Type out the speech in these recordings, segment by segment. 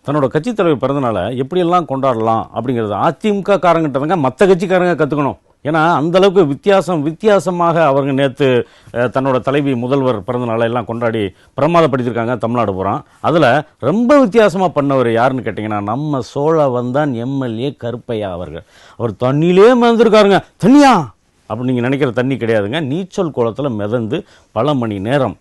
தன்னோட கட்சித் தலைவர் பிறந்தனால எப்படியெல்லாம் கொண்டாடலாம் அப்படிங்கிறது அதிமுக காரங்கிட்டவங்க மற்ற கட்சிக்காரங்க கற்றுக்கணும். ஏன்னா அந்தளவுக்கு வித்தியாசமாக அவங்க நேற்று தன்னோட தலைவி முதல்வர் பிறந்தநாளை எல்லாம் கொண்டாடி பிரமாதப்படுத்தியிருக்காங்க தமிழ்நாடு பூரா. அதில் ரொம்ப வித்தியாசமாக பண்ணவர் யாருன்னு கேட்டிங்கன்னா நம்ம சோழவந்தான் எம்எல்ஏ கருப்பையா அவர்கள். அவர் தண்ணியிலே மிதந்துருக்காருங்க. தண்ணியா அப்படி நீங்கள் நினைக்கிற தண்ணி கிடையாதுங்க. நீச்சல் குளத்தில் மிதந்து பல மணி நேரம்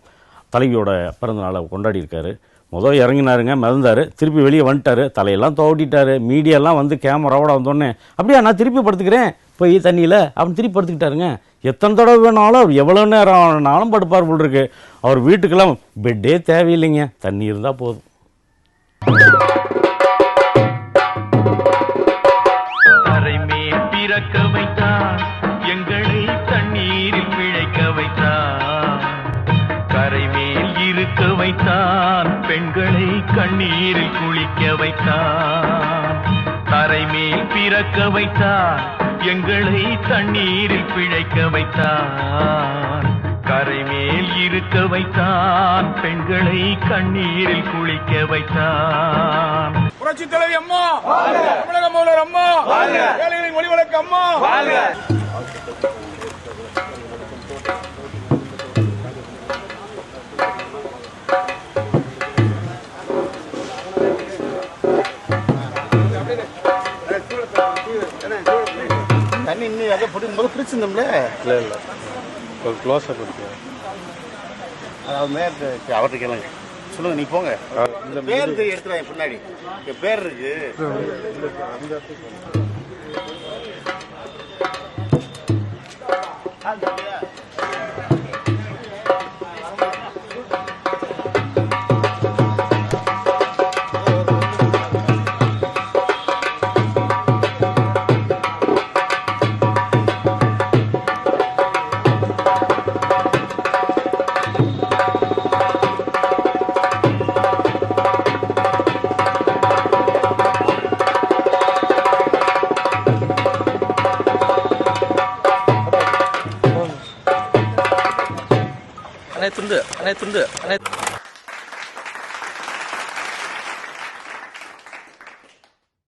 தலைவியோட பிறந்தநாளை கொண்டாடி இருக்காரு. முதல் இறங்கினாருங்க, மிதந்தார், திருப்பி வெளியே வந்துட்டார், தலையெல்லாம் தோட்டிட்டார். மீடியெல்லாம் வந்து கேமராவோட வந்தோடனே அப்படியா நான் திருப்பி படுத்துக்கிறேன் போய் தண்ணியில் அப்படின்னு திருப்பி படுத்துக்கிட்டாருங்க. எத்தனை தடவை வேணாலும் அவர் எவ்வளோ நேரம் ஆனாலும் படுப்பார் போல் இருக்கு. அவர் வீட்டுக்கெல்லாம் பெட்டே தேவையில்லைங்க, தண்ணி இருந்தால் போதும். பிறக்க வைத்தார் எங்களை தண்ணீரில் பிழைக்க வைத்தார், கரைமேல் இருக்க வைத்தான் பெண்களை கண்ணீரில் குளிக்க வைத்தான், கரைமேல் பிறக்க வைத்தார் எங்களை தண்ணீரில் பிழைக்க வைத்தான், கரைமேல் இருக்க வைத்தான் பெண்களை கண்ணீரில் குளிக்க வைத்தான். புரட்சி தலைவி அம்மா, தமிழக முதல்வர் அம்மா, ஏழைகளின் ஒளிவிளக்கு அம்மா. தண்ணி இன்னும் அதை பிடிக்கும்போது பிடிச்சிருந்தோம்ல. இல்லை இல்லை ஒரு க்ளோஸ்அப் இருக்கு. அதாவது நேரத்து அவர்கிட்ட கேளுங்க, சொல்லுங்க, நீ போங்க. இந்த பேர் எடுத்துருவாங்க பின்னாடி, பேர் இருக்கு. அனைத்து